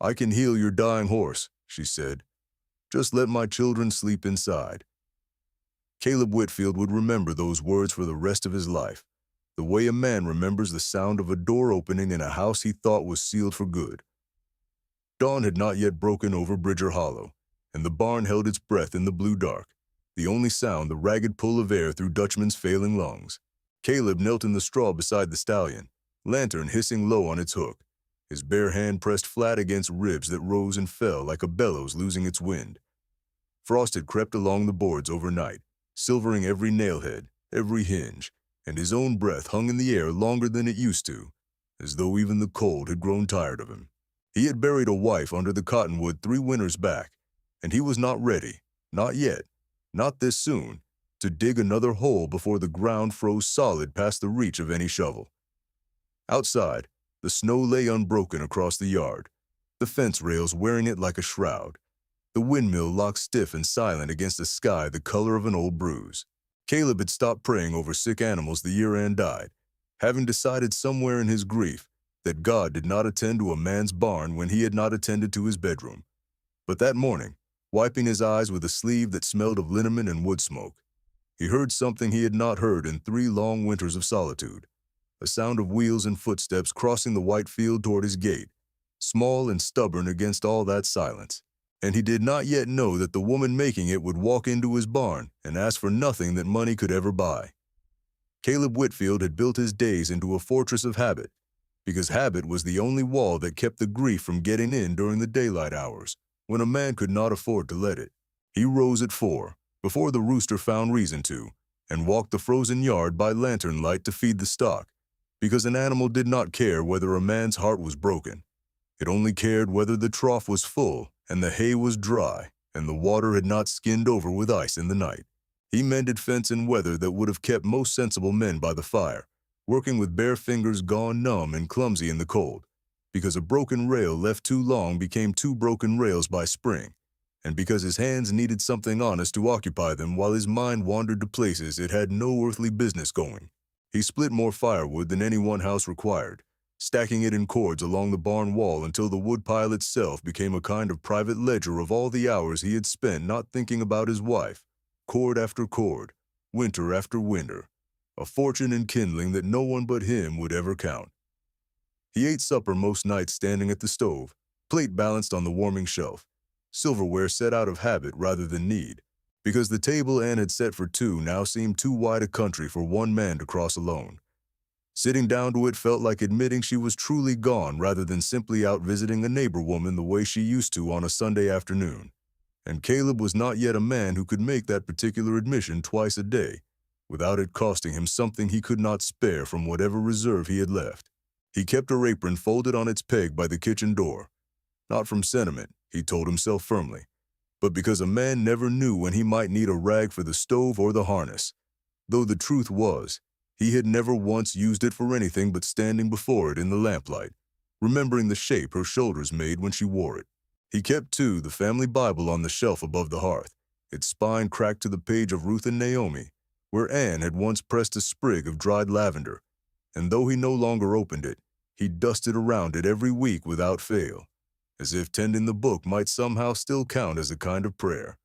"I can heal your dying horse," she said. "Just let my children sleep inside." Caleb Whitfield would remember those words for the rest of his life, the way a man remembers the sound of a door opening in a house he thought was sealed for good. Dawn had not yet broken over Bridger Hollow, and the barn held its breath in the blue dark, the only sound the ragged pull of air through Dutchman's failing lungs. Caleb knelt in the straw beside the stallion, lantern hissing low on its hook, his bare hand pressed flat against ribs that rose and fell like a bellows losing its wind. Frost had crept along the boards overnight, silvering every nailhead, every hinge, and his own breath hung in the air longer than it used to, as though even the cold had grown tired of him. He had buried a wife under the cottonwood 3 winters back, and he was not ready, not yet, not this soon, to dig another hole before the ground froze solid past the reach of any shovel. Outside, the snow lay unbroken across the yard, the fence rails wearing it like a shroud, the windmill locked stiff and silent against a sky the color of an old bruise. Caleb had stopped praying over sick animals the year Ann died, having decided somewhere in his grief that God did not attend to a man's barn when he had not attended to his bedroom. But that morning, wiping his eyes with a sleeve that smelled of liniment and wood smoke, he heard something he had not heard in 3 long winters of solitude, a sound of wheels and footsteps crossing the white field toward his gate, small and stubborn against all that silence. And he did not yet know that the woman making it would walk into his barn and ask for nothing that money could ever buy. Caleb Whitfield had built his days into a fortress of habit, because habit was the only wall that kept the grief from getting in during the daylight hours, when a man could not afford to let it. He rose at 4, before the rooster found reason to, and walked the frozen yard by lantern light to feed the stock, because an animal did not care whether a man's heart was broken. It only cared whether the trough was full and the hay was dry and the water had not skinned over with ice in the night. He mended fence in weather that would have kept most sensible men by the fire, working with bare fingers gone numb and clumsy in the cold, because a broken rail left too long became 2 broken rails by spring, and because his hands needed something honest to occupy them while his mind wandered to places it had no earthly business going. He split more firewood than any one house required, stacking it in cords along the barn wall until the woodpile itself became a kind of private ledger of all the hours he had spent not thinking about his wife, cord after cord, winter after winter, a fortune in kindling that no one but him would ever count. He ate supper most nights standing at the stove, plate balanced on the warming shelf, silverware set out of habit rather than need, because the table Ann had set for 2 now seemed too wide a country for one man to cross alone. Sitting down to it felt like admitting she was truly gone rather than simply out visiting a neighbor woman the way she used to on a Sunday afternoon. And Caleb was not yet a man who could make that particular admission twice a day, without it costing him something he could not spare from whatever reserve he had left. He kept her apron folded on its peg by the kitchen door, not from sentiment, he told himself firmly, but because a man never knew when he might need a rag for the stove or the harness, though the truth was, he had never once used it for anything but standing before it in the lamplight, remembering the shape her shoulders made when she wore it. He kept, too, the family Bible on the shelf above the hearth, its spine cracked to the page of Ruth and Naomi, where Ann had once pressed a sprig of dried lavender, and though he no longer opened it, he dusted around it every week without fail, as if tending the book might somehow still count as a kind of prayer.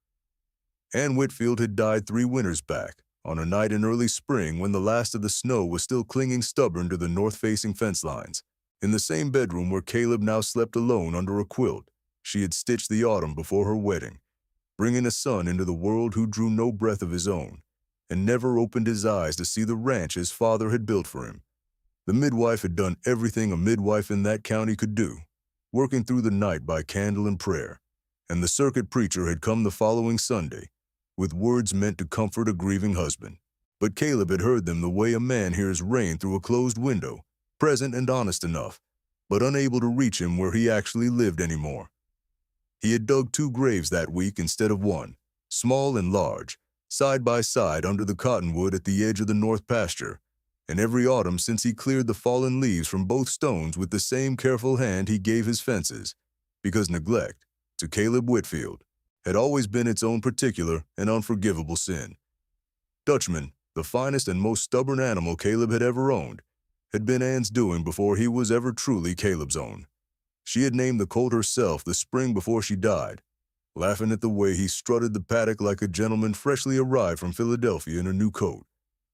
Ann Whitfield had died 3 winters back, on a night in early spring when the last of the snow was still clinging stubborn to the north-facing fence lines. In the same bedroom where Caleb now slept alone under a quilt, she had stitched the autumn before her wedding, bringing a son into the world who drew no breath of his own, and never opened his eyes to see the ranch his father had built for him. The midwife had done everything a midwife in that county could do, working through the night by candle and prayer, and the circuit preacher had come the following Sunday, with words meant to comfort a grieving husband. But Caleb had heard them the way a man hears rain through a closed window, present and honest enough, but unable to reach him where he actually lived anymore. He had dug 2 graves that week instead of 1, small and large, side by side under the cottonwood at the edge of the north pasture, and every autumn since he cleared the fallen leaves from both stones with the same careful hand he gave his fences, because neglect, to Caleb Whitfield, had always been its own particular and unforgivable sin. Dutchman, the finest and most stubborn animal Caleb had ever owned, had been Ann's doing before he was ever truly Caleb's own. She had named the colt herself the spring before she died, laughing at the way he strutted the paddock like a gentleman freshly arrived from Philadelphia in a new coat.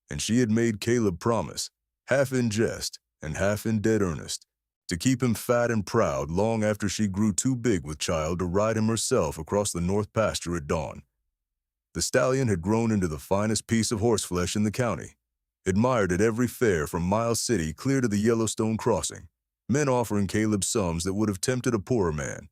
And she had made Caleb promise, half in jest and half in dead earnest, to keep him fat and proud long after she grew too big with child to ride him herself across the north pasture at dawn. The stallion had grown into the finest piece of horseflesh in the county, admired at every fair from Miles City clear to the Yellowstone crossing, men offering Caleb sums that would have tempted a poorer man.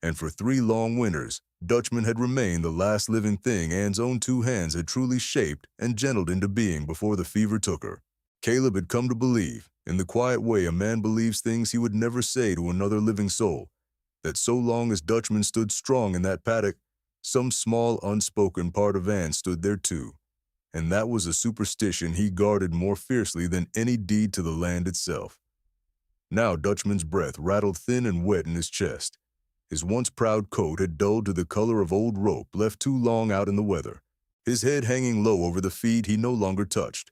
And for 3 long winters, Dutchman had remained the last living thing Anne's own 2 hands had truly shaped and gentled into being before the fever took her. Caleb had come to believe, in the quiet way a man believes things he would never say to another living soul, that so long as Dutchman stood strong in that paddock, some small unspoken part of Anne stood there too. And that was a superstition he guarded more fiercely than any deed to the land itself. Now Dutchman's breath rattled thin and wet in his chest. His once proud coat had dulled to the color of old rope left too long out in the weather, his head hanging low over the feed he no longer touched.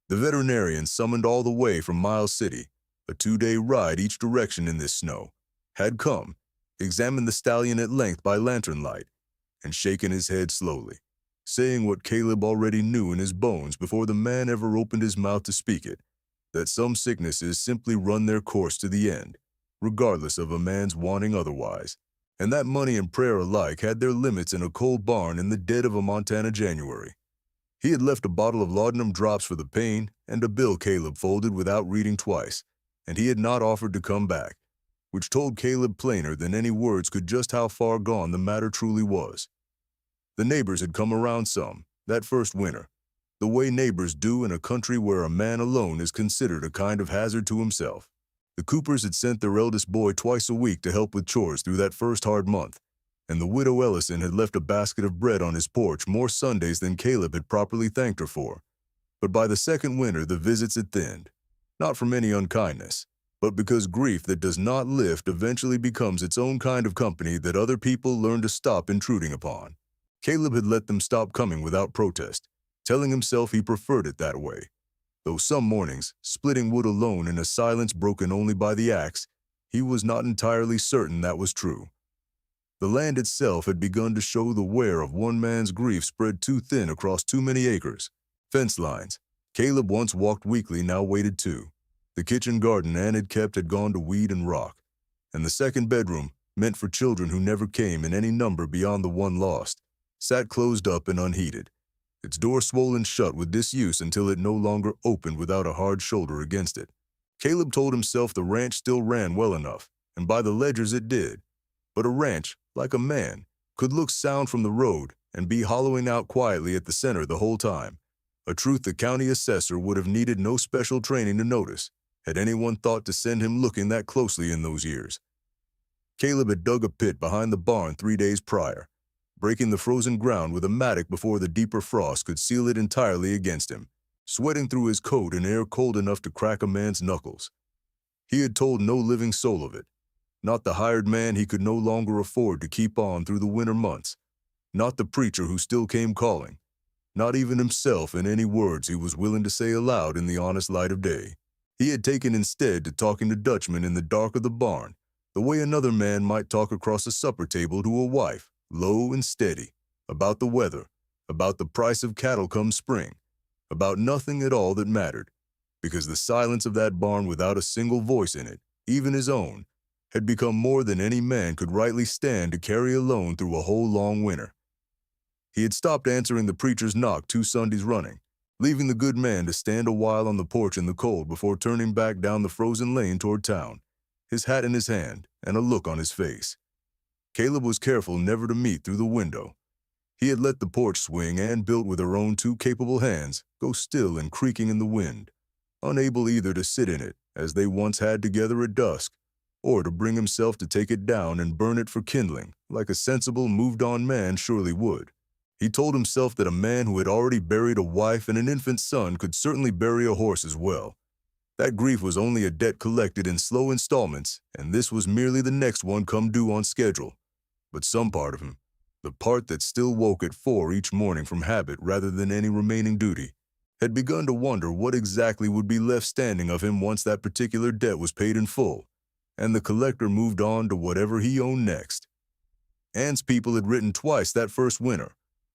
The veterinarian, summoned all the way from Miles City, a 2-day ride each direction in this snow, had come, examined the stallion at length by lantern light, and shaken his head slowly, saying what Caleb already knew in his bones before the man ever opened his mouth to speak it, that some sicknesses simply run their course to the end, regardless of a man's wanting otherwise, and that money and prayer alike had their limits in a cold barn in the dead of a Montana January. He had left a bottle of laudanum drops for the pain and a bill Caleb folded without reading twice, and he had not offered to come back, which told Caleb plainer than any words could just how far gone the matter truly was. The neighbors had come around some, that first winter, the way neighbors do in a country where a man alone is considered a kind of hazard to himself. The Coopers had sent their eldest boy twice a week to help with chores through that first hard month, and the widow Ellison had left a basket of bread on his porch more Sundays than Caleb had properly thanked her for. But by the second winter the visits had thinned, not from any unkindness, but because grief that does not lift eventually becomes its own kind of company that other people learn to stop intruding upon. Caleb had let them stop coming without protest, telling himself he preferred it that way, though some mornings, splitting wood alone in a silence broken only by the axe, he was not entirely certain that was true. The land itself had begun to show the wear of one man's grief spread too thin across too many acres. Fence lines, Caleb once walked weekly, now waited 2. The kitchen garden Anne had kept had gone to weed and rock, and the second bedroom, meant for children who never came in any number beyond the one lost, sat closed up and unheated, its door swollen shut with disuse until it no longer opened without a hard shoulder against it. Caleb told himself the ranch still ran well enough, and by the ledgers it did. But a ranch, like a man, could look sound from the road and be hollowing out quietly at the center the whole time, a truth the county assessor would have needed no special training to notice, had anyone thought to send him looking that closely in those years. Caleb had dug a pit behind the barn 3 days prior, breaking the frozen ground with a mattock before the deeper frost could seal it entirely against him, sweating through his coat in air cold enough to crack a man's knuckles. He had told no living soul of it, not the hired man he could no longer afford to keep on through the winter months, not the preacher who still came calling, not even himself in any words he was willing to say aloud in the honest light of day. He had taken instead to talking to Dutchman in the dark of the barn, the way another man might talk across a supper table to a wife, low and steady, about the weather, about the price of cattle come spring, about nothing at all that mattered, because the silence of that barn without a single voice in it, even his own, had become more than any man could rightly stand to carry alone through a whole long winter. He had stopped answering the preacher's knock 2 Sundays running, leaving the good man to stand a while on the porch in the cold before turning back down the frozen lane toward town, his hat in his hand and a look on his face. Caleb was careful never to meet through the window. He had let the porch swing Anne built with her own 2 capable hands go still and creaking in the wind, unable either to sit in it, as they once had together at dusk, or to bring himself to take it down and burn it for kindling, like a sensible, moved-on man surely would. He told himself that a man who had already buried a wife and an infant son could certainly bury a horse as well. That grief was only a debt collected in slow installments, and this was merely the next one come due on schedule. But some part of him, the part that still woke at 4 each morning from habit rather than any remaining duty, had begun to wonder what exactly would be left standing of him once that particular debt was paid in full, and the collector moved on to whatever he owned next. Ann's people had written twice that first winter,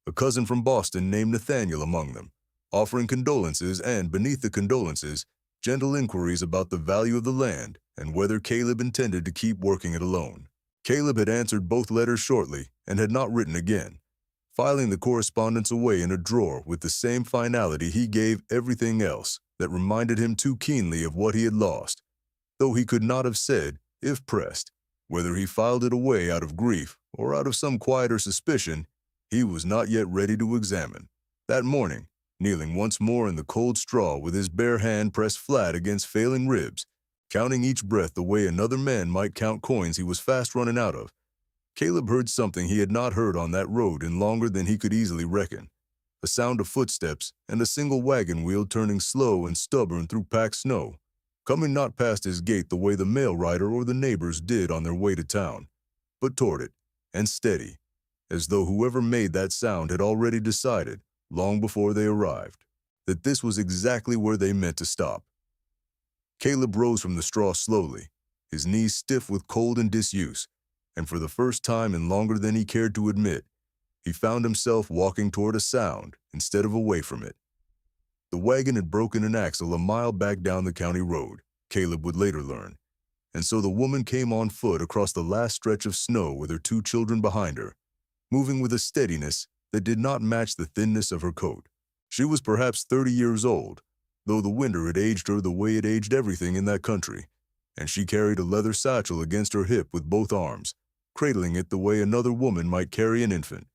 a cousin from Boston named Nathaniel among them, offering condolences and, beneath the condolences, gentle inquiries about the value of the land and whether Caleb intended to keep working it alone. Caleb had answered both letters shortly and had not written again, filing the correspondence away in a drawer with the same finality he gave everything else that reminded him too keenly of what he had lost, though he could not have said, if pressed, whether he filed it away out of grief or out of some quieter suspicion he was not yet ready to examine. That morning, kneeling once more in the cold straw with his bare hand pressed flat against failing ribs, counting each breath the way another man might count coins he was fast running out of, Caleb heard something he had not heard on that road in longer than he could easily reckon, a sound of footsteps and a single wagon wheel turning slow and stubborn through packed snow, coming not past his gate the way the mail rider or the neighbors did on their way to town, but toward it, and steady, as though whoever made that sound had already decided, long before they arrived, that this was exactly where they meant to stop. Caleb rose from the straw slowly, his knees stiff with cold and disuse, and for the first time in longer than he cared to admit, he found himself walking toward a sound instead of away from it. The wagon had broken an axle a mile back down the county road, Caleb would later learn, and so the woman came on foot across the last stretch of snow with her 2 children behind her, moving with a steadiness that did not match the thinness of her coat. She was perhaps 30 years old, though the winter had aged her the way it aged everything in that country, and she carried a leather satchel against her hip with both arms, cradling it the way another woman might carry an infant,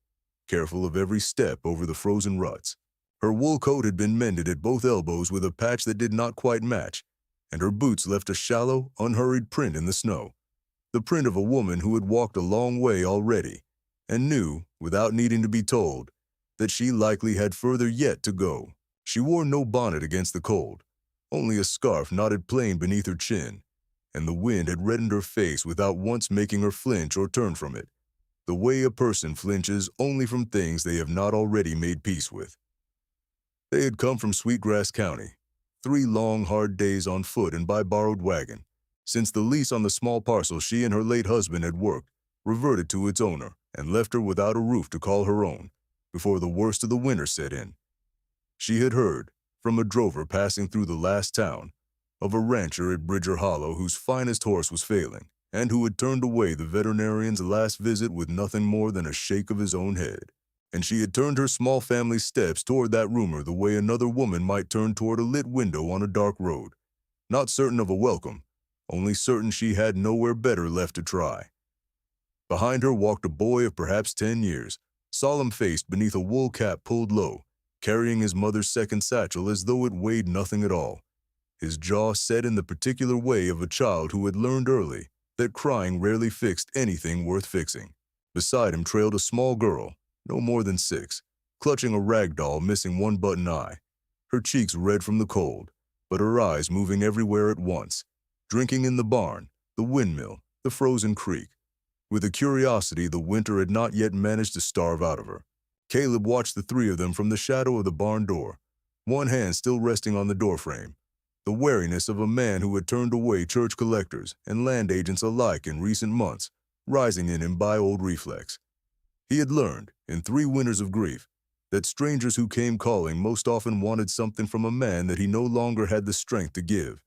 careful of every step over the frozen ruts. Her wool coat had been mended at both elbows with a patch that did not quite match, and her boots left a shallow, unhurried print in the snow, the print of a woman who had walked a long way already, and knew, without needing to be told, that she likely had further yet to go. She wore no bonnet against the cold, only a scarf knotted plain beneath her chin, and the wind had reddened her face without once making her flinch or turn from it, the way a person flinches only from things they have not already made peace with. They had come from Sweetgrass County, 3 long, hard days on foot and by borrowed wagon, since the lease on the small parcel she and her late husband had worked reverted to its owner and left her without a roof to call her own before the worst of the winter set in. She had heard, from a drover passing through the last town, of a rancher at Bridger Hollow whose finest horse was failing, and who had turned away the veterinarian's last visit with nothing more than a shake of his own head. And she had turned her small family's steps toward that rumor the way another woman might turn toward a lit window on a dark road, not certain of a welcome, only certain she had nowhere better left to try. Behind her walked a boy of perhaps 10 years, solemn-faced beneath a wool cap pulled low, carrying his mother's second satchel as though it weighed nothing at all, his jaw set in the particular way of a child who had learned early that crying rarely fixed anything worth fixing. Beside him trailed a small girl, no more than 6, clutching a rag doll missing one button eye, her cheeks red from the cold, but her eyes moving everywhere at once, drinking in the barn, the windmill, the frozen creek, with a curiosity the winter had not yet managed to starve out of her. Caleb watched the 3 of them from the shadow of the barn door, one hand still resting on the doorframe, the wariness of a man who had turned away church collectors and land agents alike in recent months, rising in him by old reflex. He had learned, in 3 winters of grief, that strangers who came calling most often wanted something from a man that he no longer had the strength to give,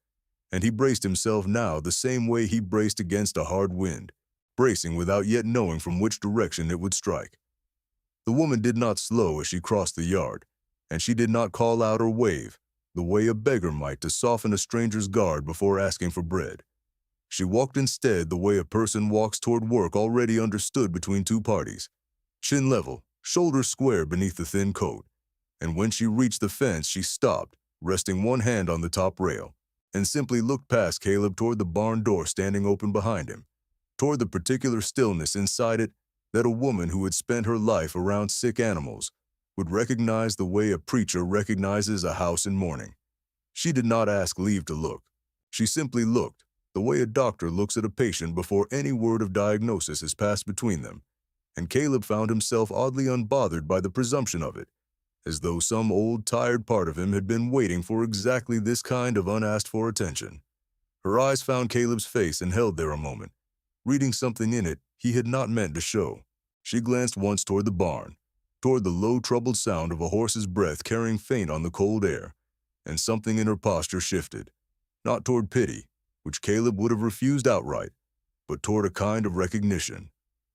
and he braced himself now the same way he braced against a hard wind, bracing without yet knowing from which direction it would strike. The woman did not slow as she crossed the yard, and she did not call out or wave, the way a beggar might to soften a stranger's guard before asking for bread. She walked instead the way a person walks toward work already understood between 2 parties, chin level, shoulders square beneath the thin coat, and when she reached the fence she stopped, resting one hand on the top rail, and simply looked past Caleb toward the barn door standing open behind him, toward the particular stillness inside it that a woman who had spent her life around sick animals would recognize the way a preacher recognizes a house in mourning. She did not ask leave to look. She simply looked, the way a doctor looks at a patient before any word of diagnosis has passed between them, and Caleb found himself oddly unbothered by the presumption of it, as though some old, tired part of him had been waiting for exactly this kind of unasked-for attention. Her eyes found Caleb's face and held there a moment, reading something in it he had not meant to show. She glanced once toward the barn, toward the low, troubled sound of a horse's breath carrying faint on the cold air, and something in her posture shifted, not toward pity, which Caleb would have refused outright, but toward a kind of recognition,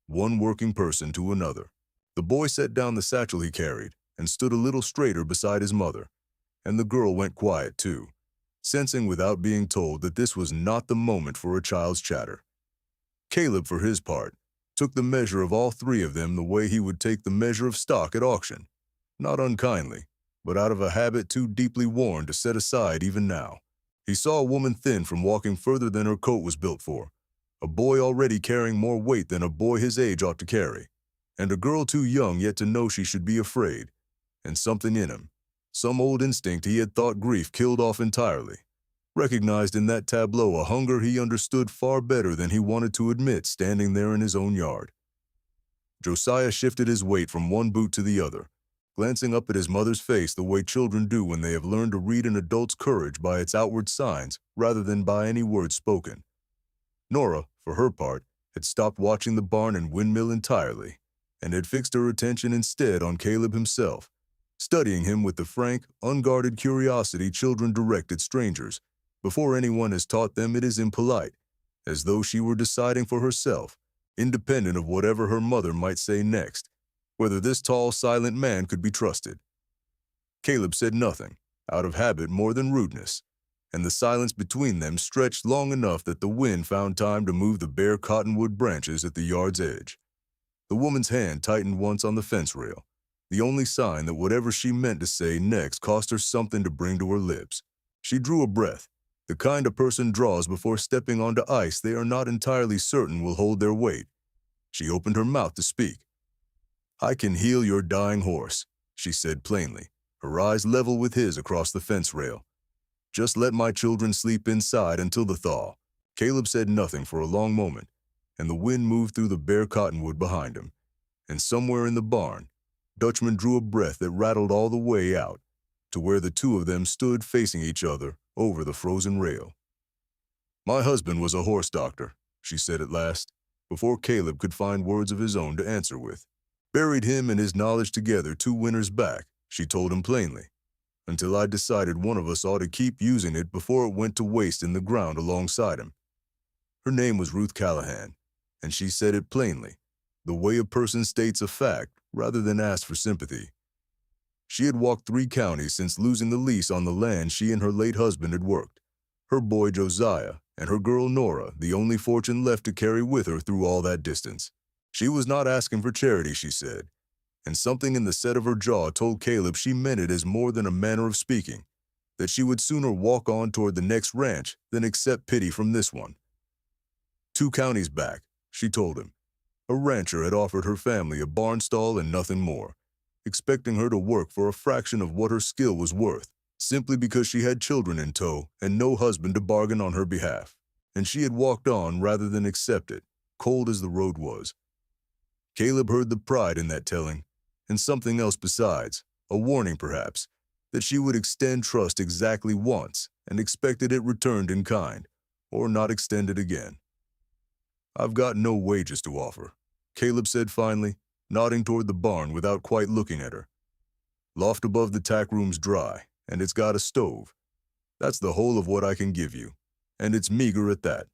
one working person to another. The boy set down the satchel he carried and stood a little straighter beside his mother, and the girl went quiet too, sensing without being told that this was not the moment for a child's chatter. Caleb, for his part, took the measure of all three of them the way he would take the measure of stock at auction, not unkindly, but out of a habit too deeply worn to set aside even now. He saw a woman thin from walking further than her coat was built for, a boy already carrying more weight than a boy his age ought to carry, and a girl too young yet to know she should be afraid, and something in him, some old instinct he had thought grief killed off entirely, recognized in that tableau a hunger he understood far better than he wanted to admit standing there in his own yard. Josiah shifted his weight from one boot to the other, glancing up at his mother's face the way children do when they have learned to read an adult's courage by its outward signs rather than by any words spoken. Nora, for her part, had stopped watching the barn and windmill entirely, and had fixed her attention instead on Caleb himself, studying him with the frank, unguarded curiosity children direct at strangers, before anyone has taught them it is impolite, as though she were deciding for herself, independent of whatever her mother might say next, whether this tall, silent man could be trusted. Caleb said nothing, out of habit more than rudeness, and the silence between them stretched long enough that the wind found time to move the bare cottonwood branches at the yard's edge. The woman's hand tightened once on the fence rail, the only sign that whatever she meant to say next cost her something to bring to her lips. She drew a breath, the kind a person draws before stepping onto ice they are not entirely certain will hold their weight. She opened her mouth to speak. "I can heal your dying horse," she said plainly, her eyes level with his across the fence rail. "Just let my children sleep inside until the thaw." Caleb said nothing for a long moment, and the wind moved through the bare cottonwood behind him, and somewhere in the barn, Dutchman drew a breath that rattled all the way out, to where the two of them stood facing each other over the frozen rail. "My husband was a horse doctor," she said at last, before Caleb could find words of his own to answer with. "Buried him and his knowledge together 2 winters back," she told him plainly, "until I decided one of us ought to keep using it before it went to waste in the ground alongside him." Her name was Ruth Callahan, and she said it plainly, the way a person states a fact rather than ask for sympathy. She had walked 3 counties since losing the lease on the land she and her late husband had worked, her boy Josiah and her girl Nora the only fortune left to carry with her through all that distance. She was not asking for charity, she said, and something in the set of her jaw told Caleb she meant it as more than a manner of speaking, that she would sooner walk on toward the next ranch than accept pity from this one. 2 counties back, she told him, a rancher had offered her family a barn stall and nothing more, expecting her to work for a fraction of what her skill was worth, simply because she had children in tow and no husband to bargain on her behalf. And she had walked on rather than accept it, cold as the road was. Caleb heard the pride in that telling, and something else besides, a warning perhaps, that she would extend trust exactly once and expected it returned in kind, or not extended again. "I've got no wages to offer," Caleb said finally, nodding toward the barn without quite looking at her. "Loft above the tack room's dry, and it's got a stove. That's the whole of what I can give you, and it's meager at that.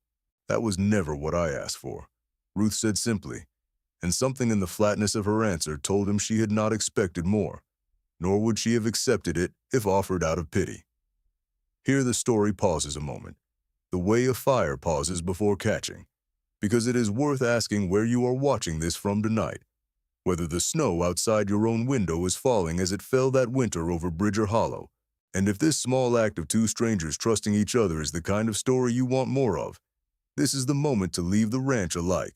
That was never what I asked for," Ruth said simply, and something in the flatness of her answer told him she had not expected more, nor would she have accepted it if offered out of pity. Here the story pauses a moment, the way a fire pauses before catching, because it is worth asking where you are watching this from tonight, whether the snow outside your own window is falling as it fell that winter over Bridger Hollow, and if this small act of 2 strangers trusting each other is the kind of story you want more of, this is the moment to leave the ranch alike,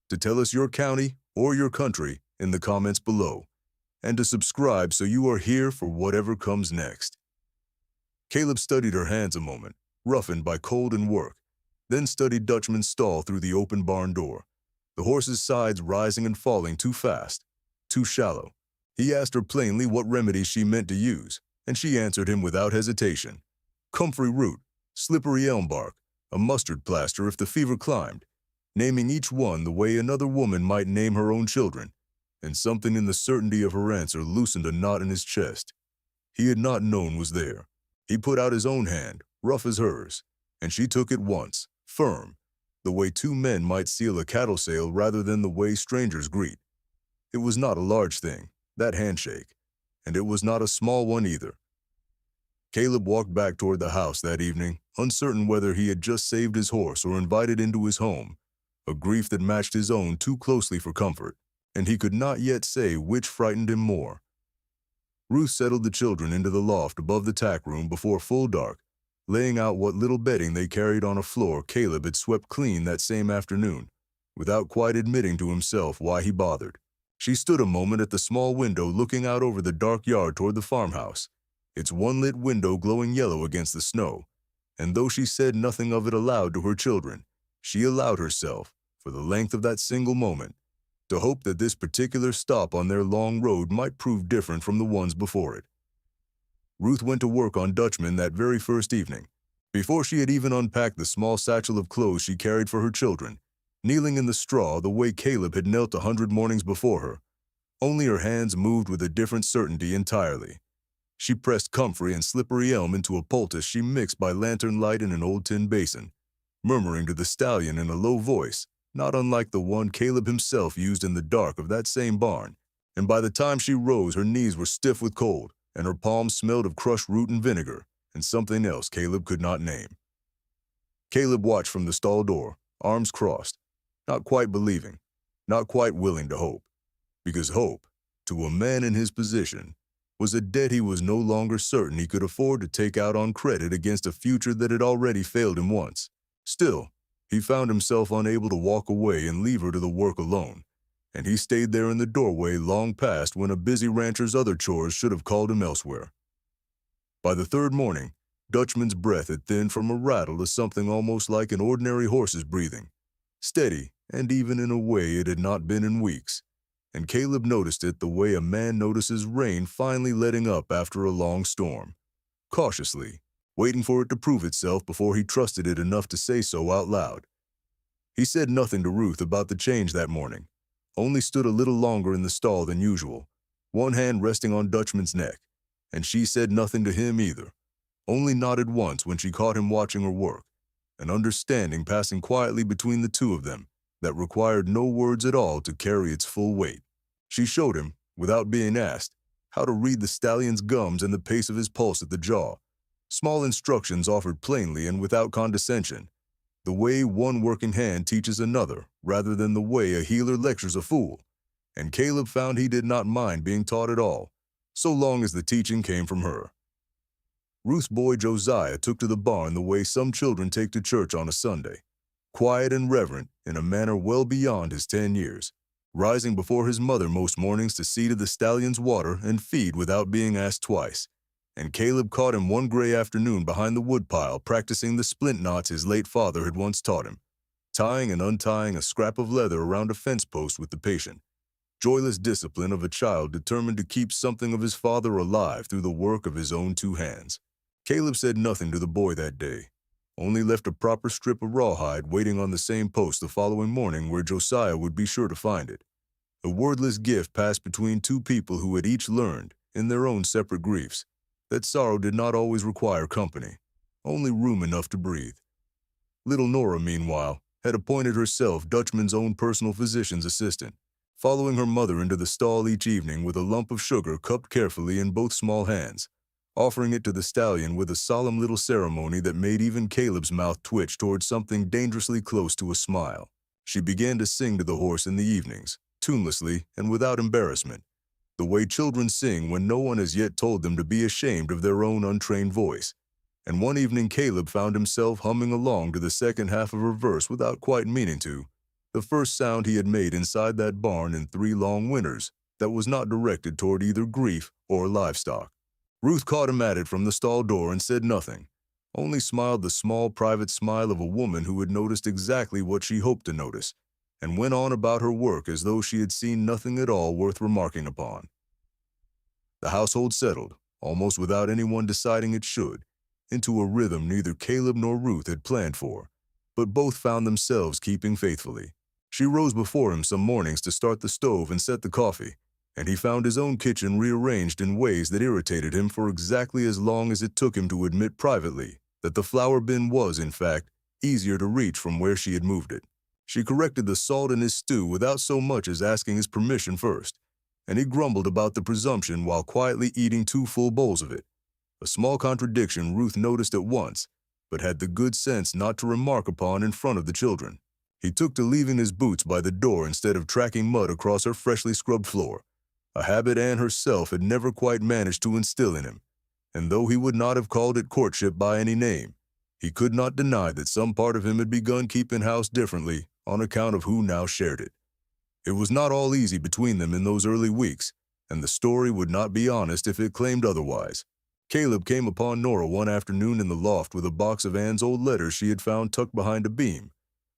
to tell us your county or your country in the comments below, and to subscribe so you are here for whatever comes next. Caleb studied her hands a moment, roughened by cold and work, then studied Dutchman's stall through the open barn door, the horse's sides rising and falling too fast, too shallow. He asked her plainly what remedy she meant to use, and she answered him without hesitation. Comfrey root, slippery elm bark, a mustard plaster if the fever climbed, naming each one the way another woman might name her own children, and something in the certainty of her answer loosened a knot in his chest he had not known was there. He put out his own hand, rough as hers, and she took it once, firm, the way two men might seal a cattle sale rather than the way strangers greet. It was not a large thing, that handshake, and it was not a small one either. Caleb walked back toward the house that evening, uncertain whether he had just saved his horse or invited into his home, a grief that matched his own too closely for comfort, and he could not yet say which frightened him more. Ruth settled the children into the loft above the tack room before full dark, laying out what little bedding they carried on a floor Caleb had swept clean that same afternoon, without quite admitting to himself why he bothered. She stood a moment at the small window looking out over the dark yard toward the farmhouse, its one lit window glowing yellow against the snow, and though she said nothing of it aloud to her children, she allowed herself, for the length of that single moment, to hope that this particular stop on their long road might prove different from the ones before it. Ruth went to work on Dutchman that very first evening, before she had even unpacked the small satchel of clothes she carried for her children, kneeling in the straw the way Caleb had knelt 100 mornings before her. Only her hands moved with a different certainty entirely. She pressed comfrey and slippery elm into a poultice she mixed by lantern light in an old tin basin, murmuring to the stallion in a low voice, not unlike the one Caleb himself used in the dark of that same barn, and by the time she rose her knees were stiff with cold, and her palms smelled of crushed root and vinegar, and something else Caleb could not name. Caleb watched from the stall door, arms crossed, not quite believing, not quite willing to hope, because hope, to a man in his position, was a debt he was no longer certain he could afford to take out on credit against a future that had already failed him once. Still, he found himself unable to walk away and leave her to the work alone, and he stayed there in the doorway long past when a busy rancher's other chores should have called him elsewhere. By the third morning, Dutchman's breath had thinned from a rattle to something almost like an ordinary horse's breathing, steady and even in a way it had not been in weeks, and Caleb noticed it the way a man notices rain finally letting up after a long storm, cautiously, waiting for it to prove itself before he trusted it enough to say so out loud. He said nothing to Ruth about the change that morning, only stood a little longer in the stall than usual, one hand resting on Dutchman's neck, and she said nothing to him either, only nodded once when she caught him watching her work, an understanding passing quietly between the two of them that required no words at all to carry its full weight. She showed him, without being asked, how to read the stallion's gums and the pace of his pulse at the jaw, small instructions offered plainly and without condescension, the way one working hand teaches another rather than the way a healer lectures a fool, and Caleb found he did not mind being taught at all, so long as the teaching came from her. Ruth's boy Josiah took to the barn the way some children take to church on a Sunday, quiet and reverent in a manner well beyond his 10 years, rising before his mother most mornings to see to the stallion's water and feed without being asked twice, and Caleb caught him one gray afternoon behind the woodpile practicing the splint knots his late father had once taught him, tying and untying a scrap of leather around a fence post with the patient, joyless discipline of a child determined to keep something of his father alive through the work of his own two hands. Caleb said nothing to the boy that day, only left a proper strip of rawhide waiting on the same post the following morning where Josiah would be sure to find it, a wordless gift passed between two people who had each learned, in their own separate griefs, that sorrow did not always require company, only room enough to breathe. Little Nora, meanwhile, had appointed herself Dutchman's own personal physician's assistant, following her mother into the stall each evening with a lump of sugar cupped carefully in both small hands, offering it to the stallion with a solemn little ceremony that made even Caleb's mouth twitch toward something dangerously close to a smile. She began to sing to the horse in the evenings, tunelessly and without embarrassment, the way children sing when no one has yet told them to be ashamed of their own untrained voice. And one evening Caleb found himself humming along to the second half of her verse without quite meaning to, the first sound he had made inside that barn in 3 long winters that was not directed toward either grief or livestock. Ruth caught him at it from the stall door and said nothing, only smiled the small private smile of a woman who had noticed exactly what she hoped to notice, and went on about her work as though she had seen nothing at all worth remarking upon. The household settled, almost without anyone deciding it should, into a rhythm neither Caleb nor Ruth had planned for, but both found themselves keeping faithfully. She rose before him some mornings to start the stove and set the coffee, and he found his own kitchen rearranged in ways that irritated him for exactly as long as it took him to admit privately that the flour bin was, in fact, easier to reach from where she had moved it. She corrected the salt in his stew without so much as asking his permission first, and he grumbled about the presumption while quietly eating 2 full bowls of it. A small contradiction Ruth noticed at once, but had the good sense not to remark upon in front of the children. He took to leaving his boots by the door instead of tracking mud across her freshly scrubbed floor, a habit Anne herself had never quite managed to instill in him. And though he would not have called it courtship by any name, he could not deny that some part of him had begun keeping house differently on account of who now shared it. It was not all easy between them in those early weeks, and the story would not be honest if it claimed otherwise. Caleb came upon Nora one afternoon in the loft with a box of Anne's old letters she had found tucked behind a beam,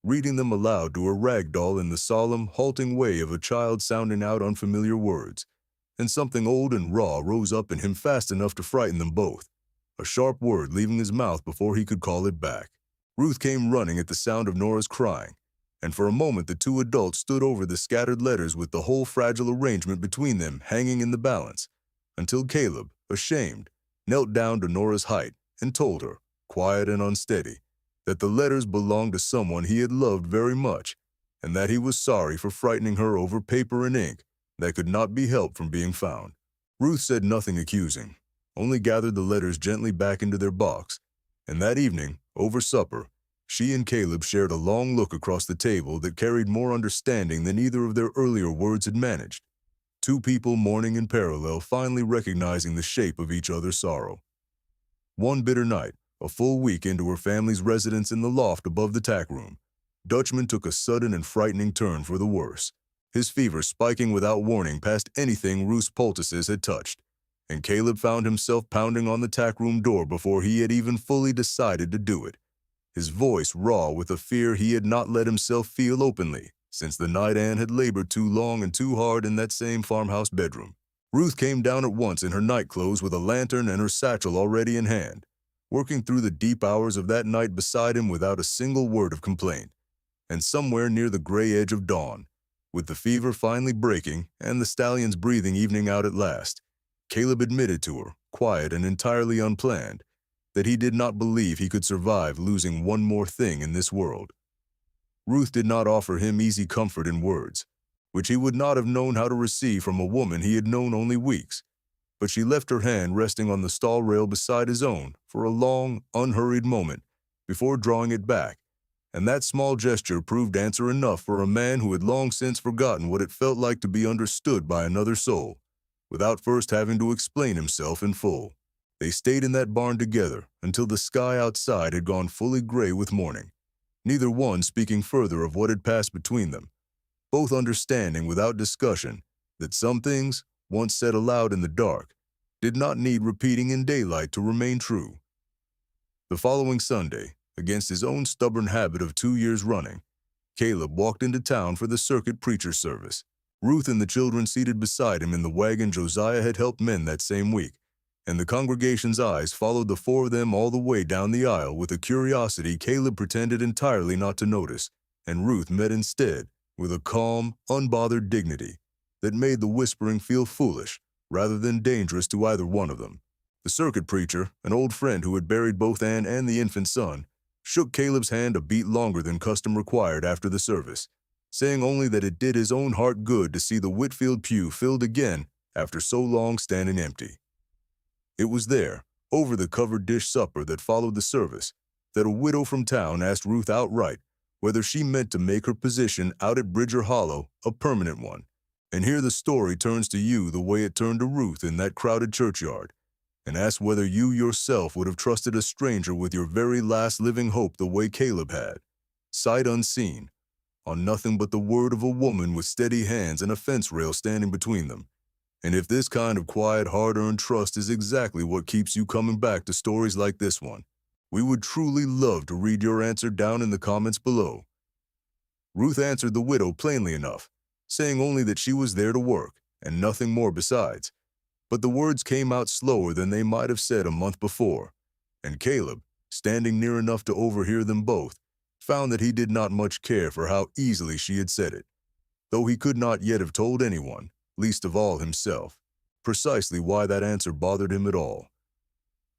reading them aloud to her rag doll in the solemn, halting way of a child sounding out unfamiliar words. And something old and raw rose up in him fast enough to frighten them both, a sharp word leaving his mouth before he could call it back. Ruth came running at the sound of Nora's crying, and for a moment the two adults stood over the scattered letters with the whole fragile arrangement between them hanging in the balance, until Caleb, ashamed, knelt down to Nora's height and told her, quiet and unsteady, that the letters belonged to someone he had loved very much, and that he was sorry for frightening her over paper and ink that could not be helped from being found. Ruth said nothing accusing, only gathered the letters gently back into their box, and that evening, over supper, she and Caleb shared a long look across the table that carried more understanding than either of their earlier words had managed. Two people mourning in parallel, finally recognizing the shape of each other's sorrow. One bitter night, a full week into her family's residence in the loft above the tack room, Dutchman took a sudden and frightening turn for the worse, his fever spiking without warning past anything Ruth's poultices had touched, and Caleb found himself pounding on the tack room door before he had even fully decided to do it, his voice raw with a fear he had not let himself feel openly since the night Anne had labored too long and too hard in that same farmhouse bedroom. Ruth came down at once in her nightclothes with a lantern and her satchel already in hand, working through the deep hours of that night beside him without a single word of complaint. And somewhere near the gray edge of dawn, with the fever finally breaking and the stallions breathing evening out at last, Caleb admitted to her, quiet and entirely unplanned, that he did not believe he could survive losing one more thing in this world. Ruth did not offer him easy comfort in words, which he would not have known how to receive from a woman he had known only weeks, but she left her hand resting on the stall rail beside his own for a long, unhurried moment before drawing it back, and that small gesture proved answer enough for a man who had long since forgotten what it felt like to be understood by another soul, without first having to explain himself in full. They stayed in that barn together until the sky outside had gone fully gray with morning, neither one speaking further of what had passed between them, both understanding without discussion that some things, once said aloud in the dark, did not need repeating in daylight to remain true. The following Sunday, against his own stubborn habit of 2 years running, Caleb walked into town for the circuit preacher's service, Ruth and the children seated beside him in the wagon Josiah had helped mend that same week, and the congregation's eyes followed the four of them all the way down the aisle with a curiosity Caleb pretended entirely not to notice, and Ruth met instead with a calm, unbothered dignity that made the whispering feel foolish rather than dangerous to either one of them. The circuit preacher, an old friend who had buried both Anne and the infant son, shook Caleb's hand a beat longer than custom required after the service, saying only that it did his own heart good to see the Whitfield pew filled again after so long standing empty. It was there, over the covered dish supper that followed the service, that a widow from town asked Ruth outright whether she meant to make her position out at Bridger Hollow a permanent one. And here the story turns to you the way it turned to Ruth in that crowded churchyard, and asks whether you yourself would have trusted a stranger with your very last living hope the way Caleb had, sight unseen, on nothing but the word of a woman with steady hands and a fence rail standing between them. And if this kind of quiet, hard-earned trust is exactly what keeps you coming back to stories like this one, we would truly love to read your answer down in the comments below. Ruth answered the widow plainly enough, saying only that she was there to work, and nothing more besides. But the words came out slower than they might have said a month before, and Caleb, standing near enough to overhear them both, found that he did not much care for how easily she had said it, though he could not yet have told anyone, least of all himself, precisely why that answer bothered him at all.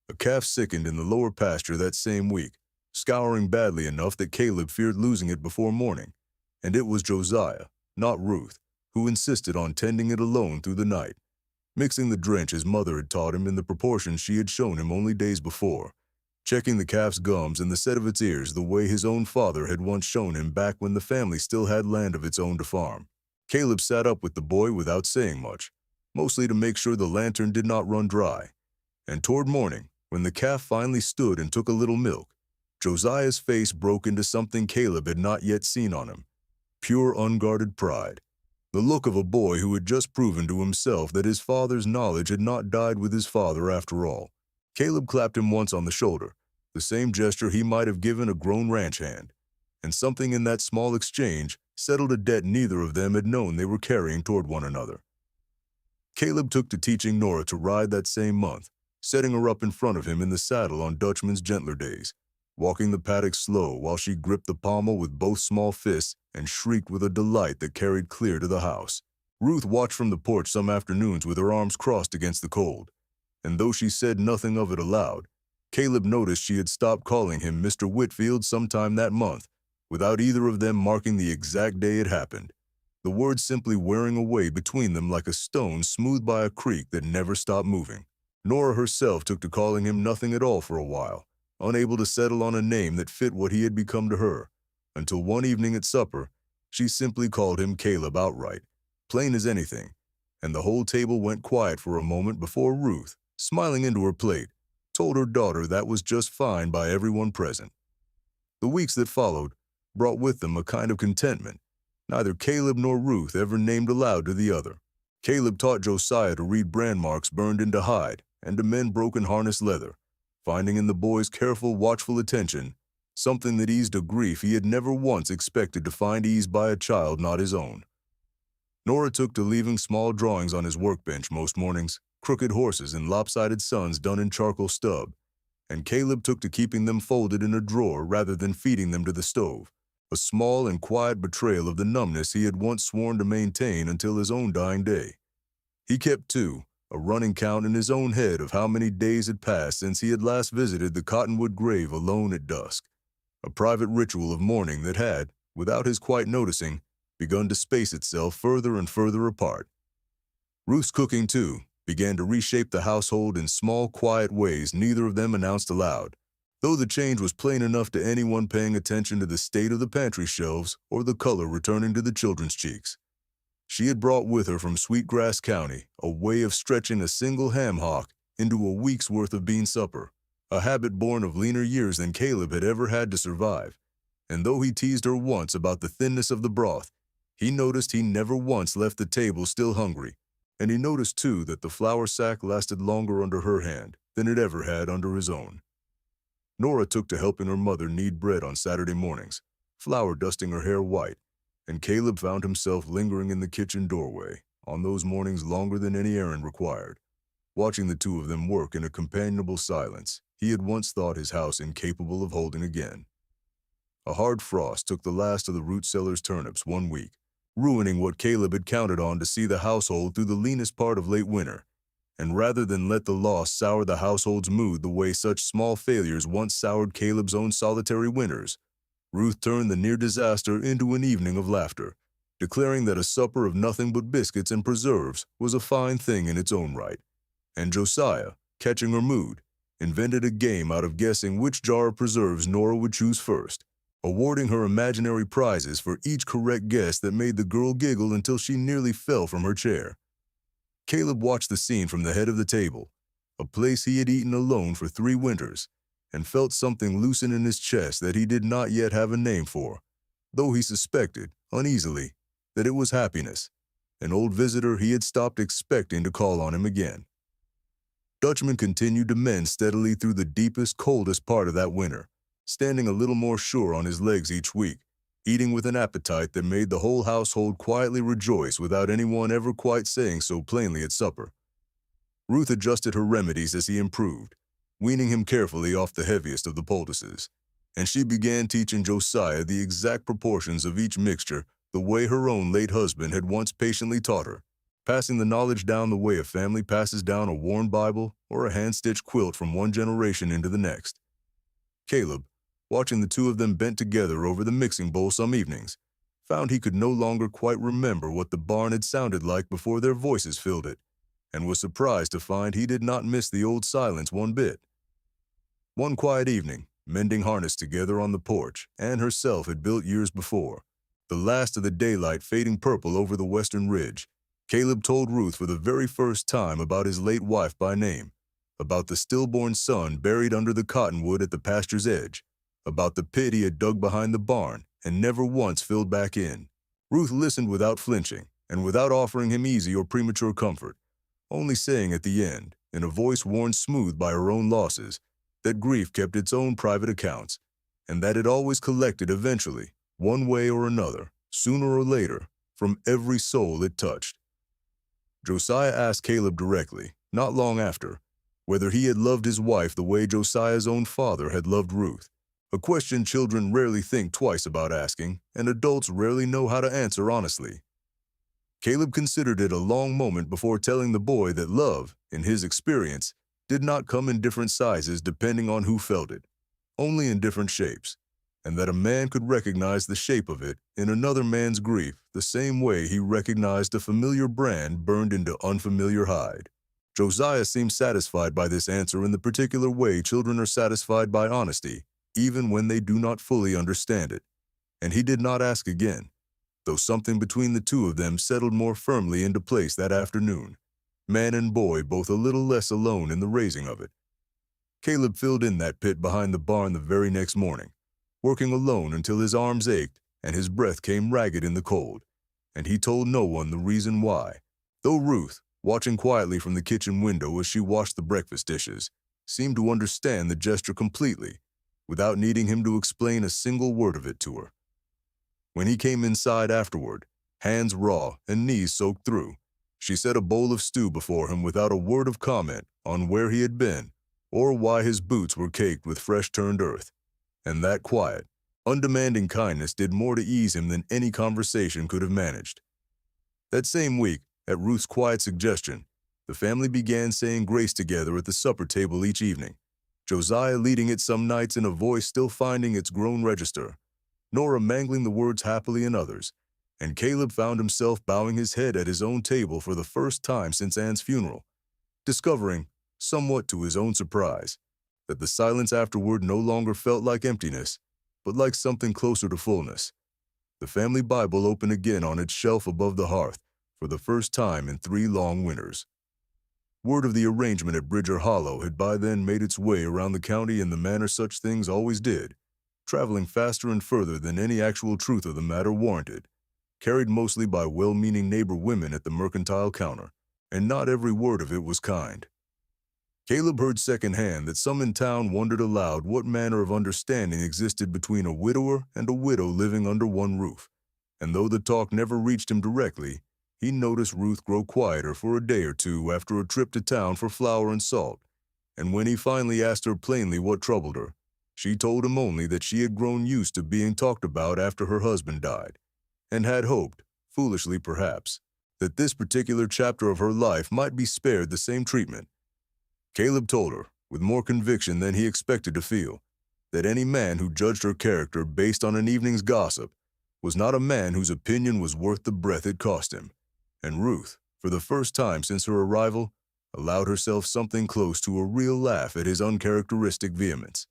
A calf sickened in the lower pasture that same week, scouring badly enough that Caleb feared losing it before morning, and it was Josiah, not Ruth, who insisted on tending it alone through the night, mixing the drench his mother had taught him in the proportions she had shown him only days before, checking the calf's gums and the set of its ears the way his own father had once shown him back when the family still had land of its own to farm. Caleb sat up with the boy without saying much, mostly to make sure the lantern did not run dry, and toward morning, when the calf finally stood and took a little milk, Josiah's face broke into something Caleb had not yet seen on him, pure unguarded pride, the look of a boy who had just proven to himself that his father's knowledge had not died with his father after all. Caleb clapped him once on the shoulder, the same gesture he might have given a grown ranch hand, and something in that small exchange settled a debt neither of them had known they were carrying toward one another. Caleb took to teaching Nora to ride that same month, setting her up in front of him in the saddle on Dutchman's gentler days, walking the paddock slow while she gripped the pommel with both small fists and shrieked with a delight that carried clear to the house. Ruth watched from the porch some afternoons with her arms crossed against the cold, and though she said nothing of it aloud, Caleb noticed she had stopped calling him Mr. Whitfield sometime that month, without either of them marking the exact day it happened, the words simply wearing away between them like a stone smoothed by a creek that never stopped moving. Nora herself took to calling him nothing at all for a while, unable to settle on a name that fit what he had become to her, until one evening at supper, she simply called him Caleb outright, plain as anything, and the whole table went quiet for a moment before Ruth, smiling into her plate, told her daughter that was just fine by everyone present. The weeks that followed brought with them a kind of contentment neither Caleb nor Ruth ever named aloud to the other. Caleb taught Josiah to read brand marks burned into hide and to mend broken harness leather, finding in the boy's careful, watchful attention something that eased a grief he had never once expected to find eased by a child not his own. Nora took to leaving small drawings on his workbench most mornings, crooked horses and lopsided suns done in charcoal stub, and Caleb took to keeping them folded in a drawer rather than feeding them to the stove, a small and quiet betrayal of the numbness he had once sworn to maintain until his own dying day. He kept, too, a running count in his own head of how many days had passed since he had last visited the cottonwood grave alone at dusk, a private ritual of mourning that had, without his quite noticing, begun to space itself further and further apart. Ruth's cooking, too, began to reshape the household in small, quiet ways neither of them announced aloud, though the change was plain enough to anyone paying attention to the state of the pantry shelves or the color returning to the children's cheeks. She had brought with her from Sweetgrass County a way of stretching a single ham hock into a week's worth of bean supper, a habit born of leaner years than Caleb had ever had to survive, and though he teased her once about the thinness of the broth, he noticed he never once left the table still hungry, and he noticed, too, that the flour sack lasted longer under her hand than it ever had under his own. Nora took to helping her mother knead bread on Saturday mornings, flour dusting her hair white, and Caleb found himself lingering in the kitchen doorway on those mornings longer than any errand required, watching the two of them work in a companionable silence he had once thought his house incapable of holding again. A hard frost took the last of the root cellar's turnips one week, ruining what Caleb had counted on to see the household through the leanest part of late winter, and rather than let the loss sour the household's mood the way such small failures once soured Caleb's own solitary winters, Ruth turned the near disaster into an evening of laughter, declaring that a supper of nothing but biscuits and preserves was a fine thing in its own right, and Josiah, catching her mood, invented a game out of guessing which jar of preserves Nora would choose first, awarding her imaginary prizes for each correct guess that made the girl giggle until she nearly fell from her chair. Caleb watched the scene from the head of the table, a place he had eaten alone for 3 winters, and felt something loosen in his chest that he did not yet have a name for, though he suspected, uneasily, that it was happiness, an old visitor he had stopped expecting to call on him again. Dutchman continued to mend steadily through the deepest, coldest part of that winter, standing a little more sure on his legs each week, eating with an appetite that made the whole household quietly rejoice without anyone ever quite saying so plainly at supper. Ruth adjusted her remedies as he improved, weaning him carefully off the heaviest of the poultices, and she began teaching Josiah the exact proportions of each mixture the way her own late husband had once patiently taught her, passing the knowledge down the way a family passes down a worn Bible or a hand-stitched quilt from one generation into the next. Caleb, watching the two of them bent together over the mixing bowl some evenings, found he could no longer quite remember what the barn had sounded like before their voices filled it, and was surprised to find he did not miss the old silence one bit. One quiet evening, mending harness together on the porch Anne herself had built years before, the last of the daylight fading purple over the western ridge, Caleb told Ruth for the very first time about his late wife by name, about the stillborn son buried under the cottonwood at the pasture's edge, about the pit he had dug behind the barn and never once filled back in. Ruth listened without flinching and without offering him easy or premature comfort, only saying at the end, in a voice worn smooth by her own losses, that grief kept its own private accounts, and that it always collected eventually, one way or another, sooner or later, from every soul it touched. Josiah asked Caleb directly, not long after, whether he had loved his wife the way Josiah's own father had loved Ruth, a question children rarely think twice about asking, and adults rarely know how to answer honestly. Caleb considered it a long moment before telling the boy that love, in his experience, did not come in different sizes depending on who felt it, only in different shapes, and that a man could recognize the shape of it in another man's grief the same way he recognized a familiar brand burned into unfamiliar hide. Josiah seemed satisfied by this answer in the particular way children are satisfied by honesty, even when they do not fully understand it, and he did not ask again, though something between the two of them settled more firmly into place that afternoon, man and boy both a little less alone in the raising of it. Caleb filled in that pit behind the barn the very next morning, working alone until his arms ached and his breath came ragged in the cold, and he told no one the reason why, though Ruth, watching quietly from the kitchen window as she washed the breakfast dishes, seemed to understand the gesture completely, without needing him to explain a single word of it to her. When he came inside afterward, hands raw and knees soaked through, she set a bowl of stew before him without a word of comment on where he had been or why his boots were caked with fresh-turned earth, and that quiet, undemanding kindness did more to ease him than any conversation could have managed. That same week, at Ruth's quiet suggestion, the family began saying grace together at the supper table each evening, Josiah leading it some nights in a voice still finding its grown register, Nora mangling the words happily in others, and Caleb found himself bowing his head at his own table for the first time since Anne's funeral, discovering, somewhat to his own surprise, that the silence afterward no longer felt like emptiness, but like something closer to fullness. The family Bible opened again on its shelf above the hearth for the first time in 3 long winters. Word of the arrangement at Bridger Hollow had by then made its way around the county in the manner such things always did, traveling faster and further than any actual truth of the matter warranted, carried mostly by well-meaning neighbor women at the mercantile counter, and not every word of it was kind. Caleb heard secondhand that some in town wondered aloud what manner of understanding existed between a widower and a widow living under one roof, and though the talk never reached him directly, he noticed Ruth grow quieter for a day or two after a trip to town for flour and salt, and when he finally asked her plainly what troubled her, she told him only that she had grown used to being talked about after her husband died, and had hoped, foolishly perhaps, that this particular chapter of her life might be spared the same treatment. Caleb told her, with more conviction than he expected to feel, that any man who judged her character based on an evening's gossip was not a man whose opinion was worth the breath it cost him, and Ruth, for the first time since her arrival, allowed herself something close to a real laugh at his uncharacteristic vehemence.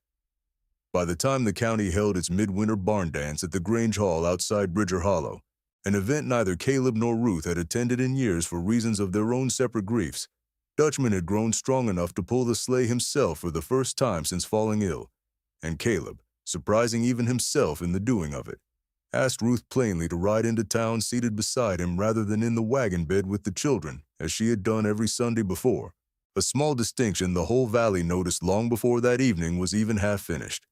By the time the county held its midwinter barn dance at the Grange Hall outside Bridger Hollow, an event neither Caleb nor Ruth had attended in years for reasons of their own separate griefs, Dutchman had grown strong enough to pull the sleigh himself for the first time since falling ill, and Caleb, surprising even himself in the doing of it, asked Ruth plainly to ride into town seated beside him rather than in the wagon bed with the children, as she had done every Sunday before, a small distinction the whole valley noticed long before that evening was even half finished.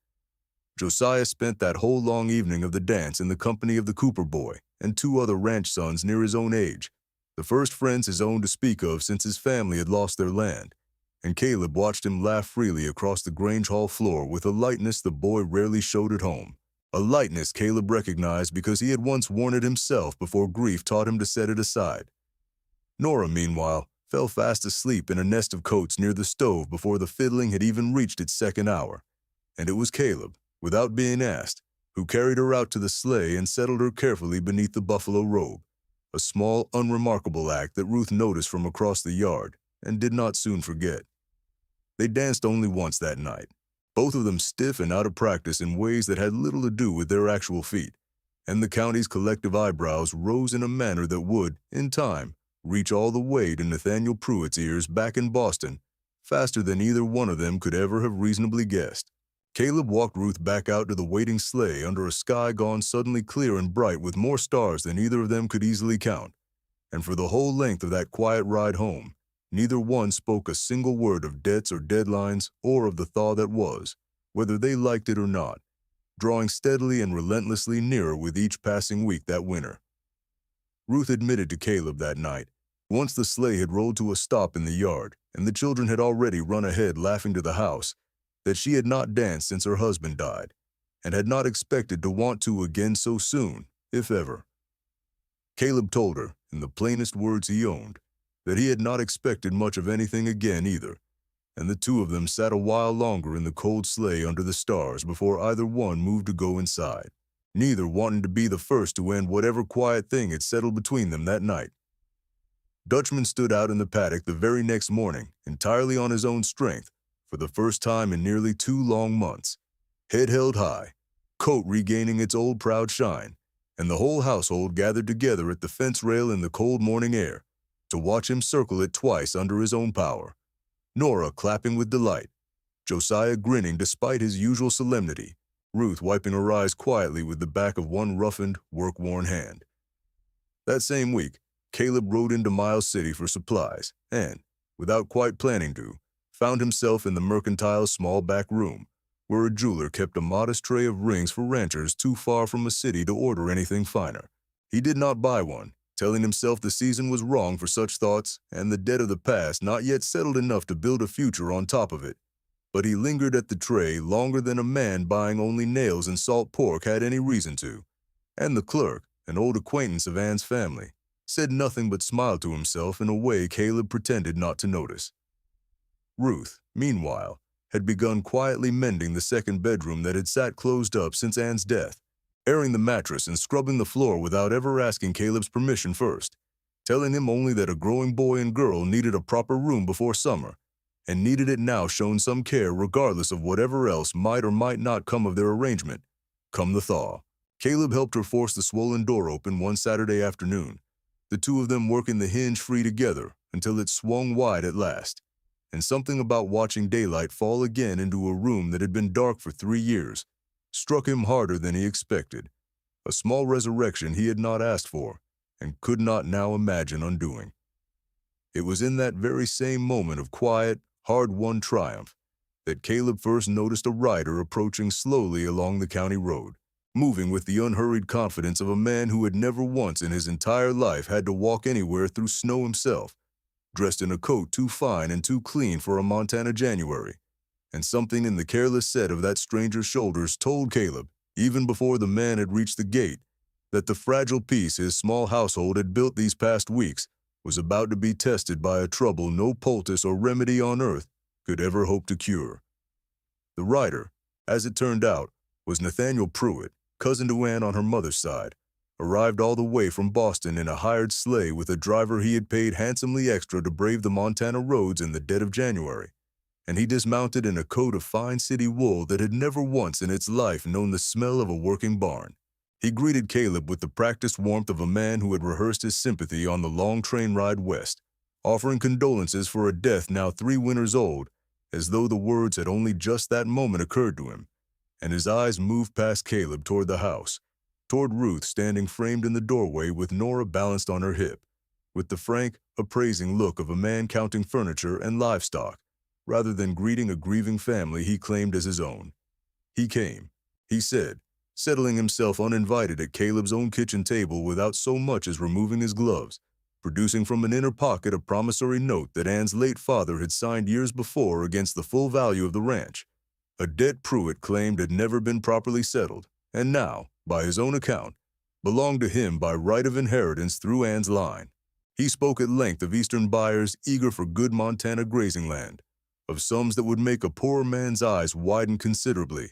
Josiah spent that whole long evening of the dance in the company of the Cooper boy and 2 other ranch sons near his own age, the first friends his own to speak of since his family had lost their land, and Caleb watched him laugh freely across the Grange Hall floor with a lightness the boy rarely showed at home. A lightness Caleb recognized because he had once worn it himself before grief taught him to set it aside. Nora, meanwhile, fell fast asleep in a nest of coats near the stove before the fiddling had even reached its second hour, and it was Caleb, without being asked, who carried her out to the sleigh and settled her carefully beneath the buffalo robe, a small, unremarkable act that Ruth noticed from across the yard and did not soon forget. They danced only once that night, both of them stiff and out of practice in ways that had little to do with their actual feat, and the county's collective eyebrows rose in a manner that would, in time, reach all the way to Nathaniel Pruitt's ears back in Boston, faster than either one of them could ever have reasonably guessed. Caleb walked Ruth back out to the waiting sleigh under a sky gone suddenly clear and bright with more stars than either of them could easily count, and for the whole length of that quiet ride home, neither one spoke a single word of debts or deadlines or of the thaw that was, whether they liked it or not, drawing steadily and relentlessly nearer with each passing week that winter. Ruth admitted to Caleb that night, once the sleigh had rolled to a stop in the yard and the children had already run ahead laughing to the house, that she had not danced since her husband died, and had not expected to want to again so soon, if ever. Caleb told her, in the plainest words he owned, that he had not expected much of anything again either, and the two of them sat a while longer in the cold sleigh under the stars before either one moved to go inside, neither wanting to be the first to end whatever quiet thing had settled between them that night. Dutchman stood out in the paddock the very next morning, entirely on his own strength, for the first time in nearly 2 long months, head held high, coat regaining its old proud shine, and the whole household gathered together at the fence rail in the cold morning air to watch him circle it twice under his own power, Nora clapping with delight, Josiah grinning despite his usual solemnity, Ruth wiping her eyes quietly with the back of one roughened, work-worn hand. That same week, Caleb rode into Miles City for supplies and, without quite planning to, found himself in the mercantile's small back room, where a jeweler kept a modest tray of rings for ranchers too far from a city to order anything finer. He did not buy one, telling himself the season was wrong for such thoughts and the debt of the past not yet settled enough to build a future on top of it. But he lingered at the tray longer than a man buying only nails and salt pork had any reason to, and the clerk, an old acquaintance of Anne's family, said nothing but smiled to himself in a way Caleb pretended not to notice. Ruth, meanwhile, had begun quietly mending the second bedroom that had sat closed up since Anne's death, airing the mattress and scrubbing the floor without ever asking Caleb's permission first, telling him only that a growing boy and girl needed a proper room before summer, and needed it now shown some care regardless of whatever else might or might not come of their arrangement, come the thaw. Caleb helped her force the swollen door open one Saturday afternoon, the two of them working the hinge free together until it swung wide at last, and something about watching daylight fall again into a room that had been dark for 3 years struck him harder than he expected, a small resurrection he had not asked for and could not now imagine undoing. It was in that very same moment of quiet, hard-won triumph that Caleb first noticed a rider approaching slowly along the county road, moving with the unhurried confidence of a man who had never once in his entire life had to walk anywhere through snow himself, dressed in a coat too fine and too clean for a Montana January, and something in the careless set of that stranger's shoulders told Caleb, even before the man had reached the gate, that the fragile peace his small household had built these past weeks was about to be tested by a trouble no poultice or remedy on earth could ever hope to cure. The rider, as it turned out, was Nathaniel Pruitt, cousin to Anne on her mother's side, arrived all the way from Boston in a hired sleigh with a driver he had paid handsomely extra to brave the Montana roads in the dead of January, and he dismounted in a coat of fine city wool that had never once in its life known the smell of a working barn. He greeted Caleb with the practiced warmth of a man who had rehearsed his sympathy on the long train ride west, offering condolences for a death now 3 winters old, as though the words had only just that moment occurred to him, and his eyes moved past Caleb toward the house, toward Ruth standing framed in the doorway with Nora balanced on her hip, with the frank, appraising look of a man counting furniture and livestock, rather than greeting a grieving family he claimed as his own. He came, he said, settling himself uninvited at Caleb's own kitchen table without so much as removing his gloves, producing from an inner pocket a promissory note that Anne's late father had signed years before against the full value of the ranch, a debt Pruitt claimed had never been properly settled, and now, by his own account, belonged to him by right of inheritance through Anne's line. He spoke at length of Eastern buyers eager for good Montana grazing land, of sums that would make a poor man's eyes widen considerably,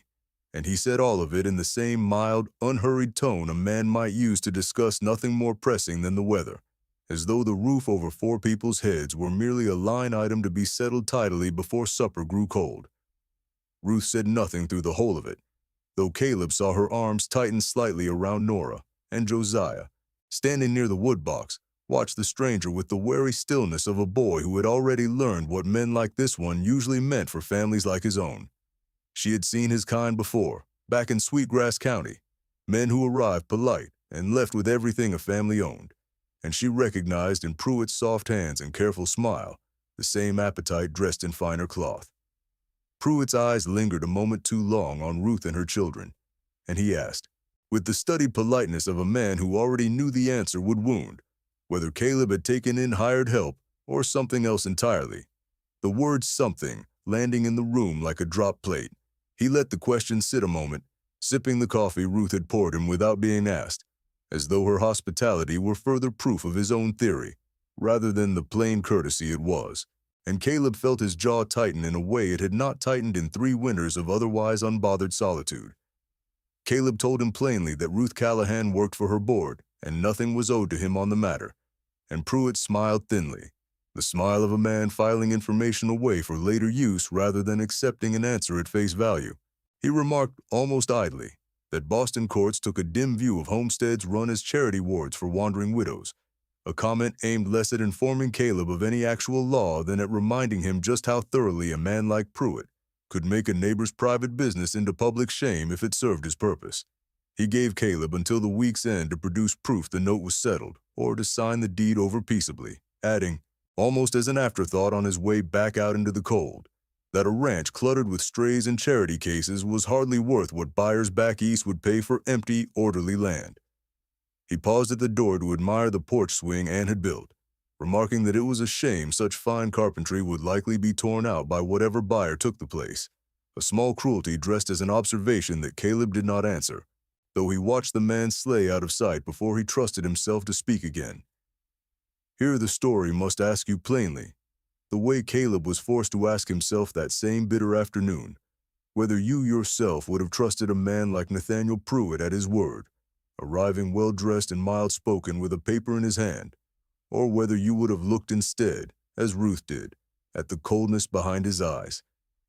and he said all of it in the same mild, unhurried tone a man might use to discuss nothing more pressing than the weather, as though the roof over four people's heads were merely a line item to be settled tidily before supper grew cold. Ruth said nothing through the whole of it, though Caleb saw her arms tighten slightly around Nora, and Josiah, standing near the woodbox, watched the stranger with the wary stillness of a boy who had already learned what men like this one usually meant for families like his own. She had seen his kind before, back in Sweetgrass County, men who arrived polite and left with everything a family owned, and she recognized in Pruitt's soft hands and careful smile the same appetite dressed in finer cloth. Pruitt's eyes lingered a moment too long on Ruth and her children, and he asked, with the studied politeness of a man who already knew the answer would wound, whether Caleb had taken in hired help or something else entirely. The word something landing in the room like a dropped plate. He let the question sit a moment, sipping the coffee Ruth had poured him without being asked, as though her hospitality were further proof of his own theory, rather than the plain courtesy it was. And Caleb felt his jaw tighten in a way it had not tightened in 3 winters of otherwise unbothered solitude. Caleb told him plainly that Ruth Callahan worked for her board, and nothing was owed to him on the matter, and Pruitt smiled thinly, the smile of a man filing information away for later use rather than accepting an answer at face value. He remarked, almost idly, that Boston courts took a dim view of homesteads run as charity wards for wandering widows, a comment aimed less at informing Caleb of any actual law than at reminding him just how thoroughly a man like Pruitt could make a neighbor's private business into public shame if it served his purpose. He gave Caleb until the week's end to produce proof the note was settled, or to sign the deed over peaceably, adding, almost as an afterthought on his way back out into the cold, that a ranch cluttered with strays and charity cases was hardly worth what buyers back east would pay for empty, orderly land. He paused at the door to admire the porch swing Anne had built, remarking that it was a shame such fine carpentry would likely be torn out by whatever buyer took the place, a small cruelty dressed as an observation that Caleb did not answer, though he watched the man's sleigh out of sight before he trusted himself to speak again. Here the story must ask you plainly, the way Caleb was forced to ask himself that same bitter afternoon, whether you yourself would have trusted a man like Nathaniel Pruitt at his word, arriving well-dressed and mild-spoken with a paper in his hand, or whether you would have looked instead, as Ruth did, at the coldness behind his eyes,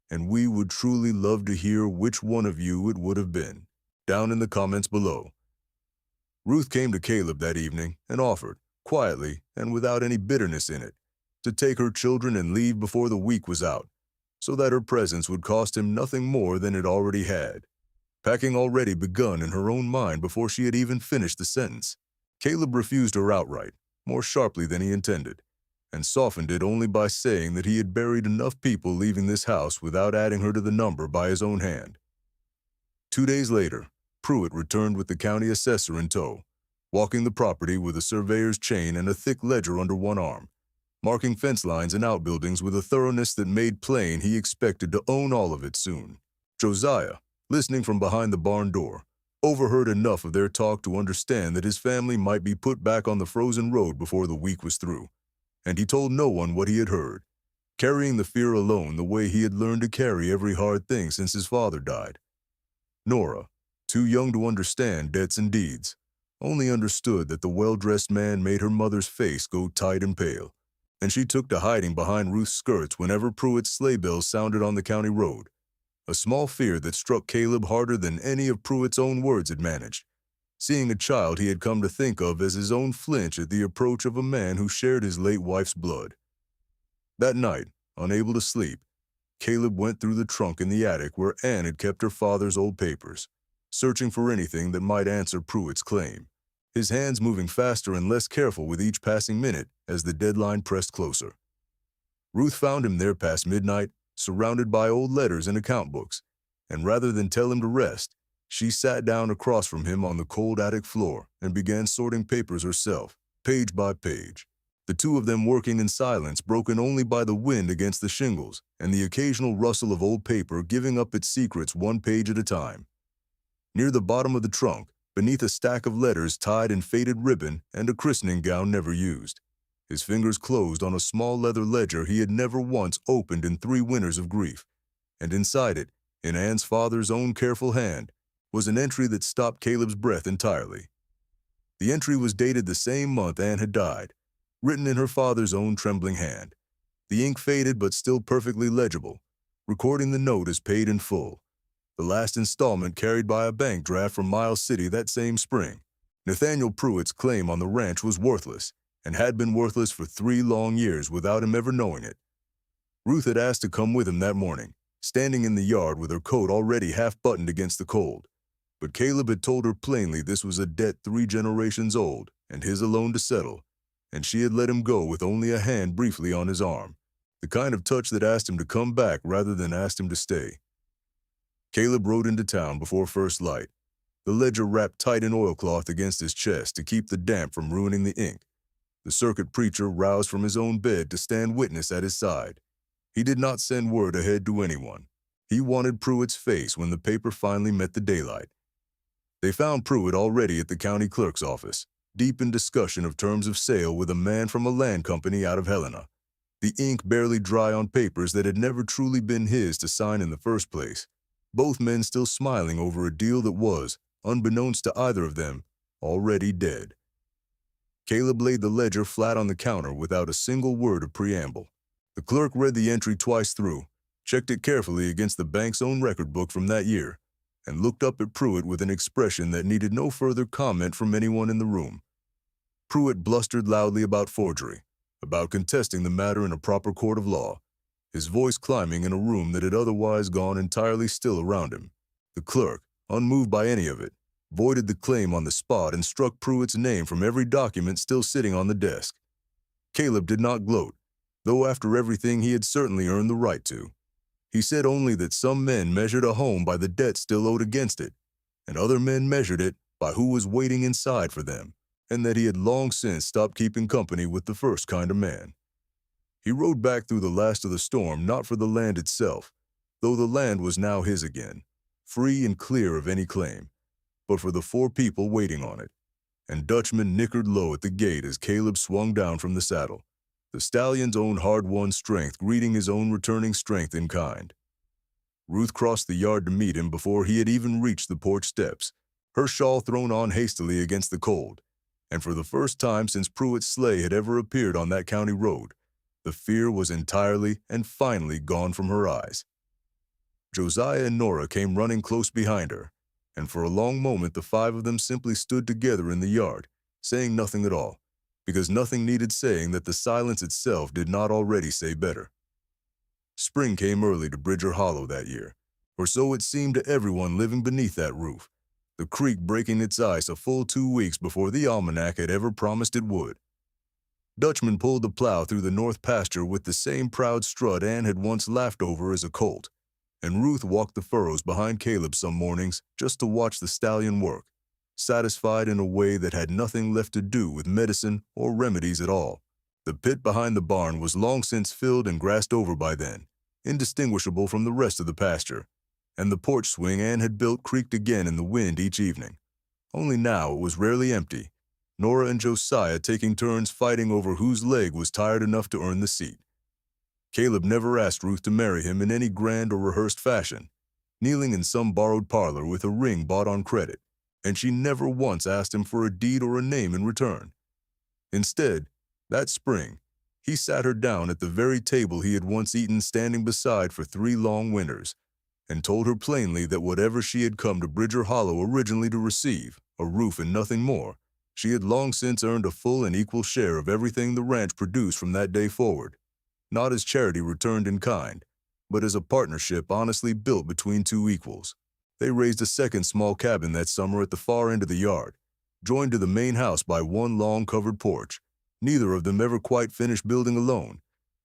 and we would truly love to hear which one of you it would have been, down in the comments below. Ruth came to Caleb that evening and offered, quietly and without any bitterness in it, to take her children and leave before the week was out, so that her presence would cost him nothing more than it already had. Packing already begun in her own mind before she had even finished the sentence, Caleb refused her outright, more sharply than he intended, and softened it only by saying that he had buried enough people leaving this house without adding her to the number by his own hand. 2 days later, Pruitt returned with the county assessor in tow, walking the property with a surveyor's chain and a thick ledger under one arm, marking fence lines and outbuildings with a thoroughness that made plain he expected to own all of it soon. Josiah, listening from behind the barn door, overheard enough of their talk to understand that his family might be put back on the frozen road before the week was through, and he told no one what he had heard, carrying the fear alone the way he had learned to carry every hard thing since his father died. Nora, too young to understand debts and deeds, only understood that the well-dressed man made her mother's face go tight and pale, and she took to hiding behind Ruth's skirts whenever Pruitt's sleigh bells sounded on the county road, a small fear that struck Caleb harder than any of Pruitt's own words had managed, seeing a child he had come to think of as his own flinch at the approach of a man who shared his late wife's blood. That night, unable to sleep, Caleb went through the trunk in the attic where Anne had kept her father's old papers, searching for anything that might answer Pruitt's claim, his hands moving faster and less careful with each passing minute as the deadline pressed closer. Ruth found him there past midnight, surrounded by old letters and account books, and rather than tell him to rest, she sat down across from him on the cold attic floor and began sorting papers herself, page by page. the two of them working in silence, broken only by the wind against the shingles and the occasional rustle of old paper giving up its secrets one page at a time. Near the bottom of the trunk, beneath a stack of letters tied in faded ribbon and a christening gown never used, his fingers closed on a small leather ledger he had never once opened in 3 winters of grief, and inside it, in Anne's father's own careful hand, was an entry that stopped Caleb's breath entirely. The entry was dated the same month Anne had died, written in her father's own trembling hand. The ink faded but still perfectly legible, recording the note as paid in full, the last installment carried by a bank draft from Miles City that same spring. Nathaniel Pruitt's claim on the ranch was worthless, and had been worthless for 3 long years without him ever knowing it. Ruth had asked to come with him that morning, standing in the yard with her coat already half-buttoned against the cold. But Caleb had told her plainly this was a debt 3 generations old, and his alone to settle, and she had let him go with only a hand briefly on his arm, the kind of touch that asked him to come back rather than asked him to stay. Caleb rode into town before first light, the ledger wrapped tight in oilcloth against his chest to keep the damp from ruining the ink. The circuit preacher roused from his own bed to stand witness at his side. He did not send word ahead to anyone. He wanted Pruitt's face when the paper finally met the daylight. They found Pruitt already at the county clerk's office, deep in discussion of terms of sale with a man from a land company out of Helena, the ink barely dry on papers that had never truly been his to sign in the first place, both men still smiling over a deal that was, unbeknownst to either of them, already dead. Caleb laid the ledger flat on the counter without a single word of preamble. The clerk read the entry twice through, checked it carefully against the bank's own record book from that year, and looked up at Pruitt with an expression that needed no further comment from anyone in the room. Pruitt blustered loudly about forgery, about contesting the matter in a proper court of law, his voice climbing in a room that had otherwise gone entirely still around him. The clerk, unmoved by any of it, voided the claim on the spot and struck Pruitt's name from every document still sitting on the desk. Caleb did not gloat, though after everything he had certainly earned the right to. He said only that some men measured a home by the debt still owed against it, and other men measured it by who was waiting inside for them, and that he had long since stopped keeping company with the first kind of man. He rode back through the last of the storm not for the land itself, though the land was now his again, free and clear of any claim, but for the 4 people waiting on it. And Dutchman nickered low at the gate as Caleb swung down from the saddle, the stallion's own hard-won strength greeting his own returning strength in kind. Ruth crossed the yard to meet him before he had even reached the porch steps, her shawl thrown on hastily against the cold, and for the first time since Pruitt's sleigh had ever appeared on that county road, the fear was entirely and finally gone from her eyes. Josiah and Nora came running close behind her, and for a long moment the 5 of them simply stood together in the yard, saying nothing at all, because nothing needed saying that the silence itself did not already say better. Spring came early to Bridger Hollow that year, or so it seemed to everyone living beneath that roof, the creek breaking its ice a full 2 weeks before the almanac had ever promised it would. Dutchman pulled the plow through the north pasture with the same proud strut Anne had once laughed over as a colt, and Ruth walked the furrows behind Caleb some mornings just to watch the stallion work, satisfied in a way that had nothing left to do with medicine or remedies at all. The pit behind the barn was long since filled and grassed over by then, indistinguishable from the rest of the pasture, and the porch swing Anne had built creaked again in the wind each evening. Only now it was rarely empty, Nora and Josiah taking turns fighting over whose leg was tired enough to earn the seat. Caleb never asked Ruth to marry him in any grand or rehearsed fashion, kneeling in some borrowed parlor with a ring bought on credit, and she never once asked him for a deed or a name in return. Instead, that spring, he sat her down at the very table he had once eaten standing beside for 3 long winters, and told her plainly that whatever she had come to Bridger Hollow originally to receive, a roof and nothing more, she had long since earned a full and equal share of everything the ranch produced from that day forward, not as charity returned in kind, but as a partnership honestly built between 2 equals. They raised a second small cabin that summer at the far end of the yard, joined to the main house by 1 long covered porch, neither of them ever quite finished building alone,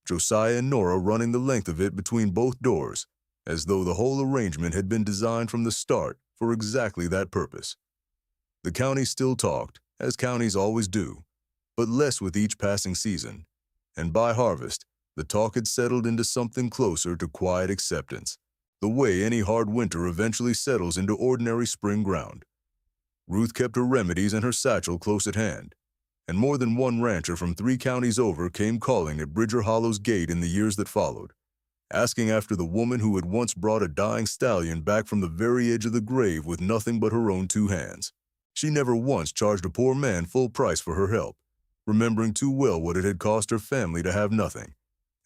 Josiah and Nora running the length of it between both doors, as though the whole arrangement had been designed from the start for exactly that purpose. The county still talked, as counties always do, but less with each passing season. And by harvest, the talk had settled into something closer to quiet acceptance, the way any hard winter eventually settles into ordinary spring ground. Ruth kept her remedies and her satchel close at hand, and more than one rancher from 3 counties over came calling at Bridger Hollow's gate in the years that followed, asking after the woman who had once brought a dying stallion back from the very edge of the grave with nothing but her own 2 hands. She never once charged a poor man full price for her help, remembering too well what it had cost her family to have nothing.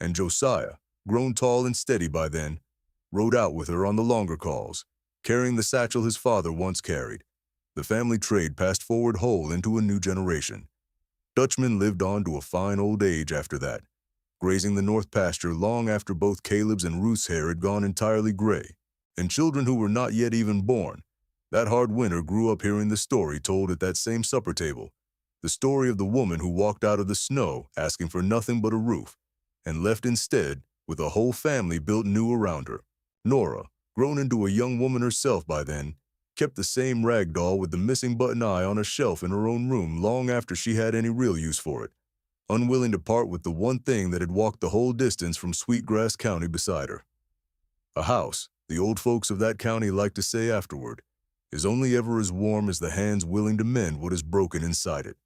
And Josiah, grown tall and steady by then, rode out with her on the longer calls, carrying the satchel his father once carried. The family trade passed forward whole into a new generation. Dutchman lived on to a fine old age after that, grazing the north pasture long after both Caleb's and Ruth's hair had gone entirely gray, and children who were not yet even born. That hard winter grew up hearing the story told at that same supper table, the story of the woman who walked out of the snow asking for nothing but a roof, and left instead with a whole family built new around her. Nora, grown into a young woman herself by then, kept the same rag doll with the missing button eye on a shelf in her own room long after she had any real use for it, unwilling to part with the one thing that had walked the whole distance from Sweetgrass County beside her. A house, the old folks of that county liked to say afterward, is only ever as warm as the hands willing to mend what is broken inside it.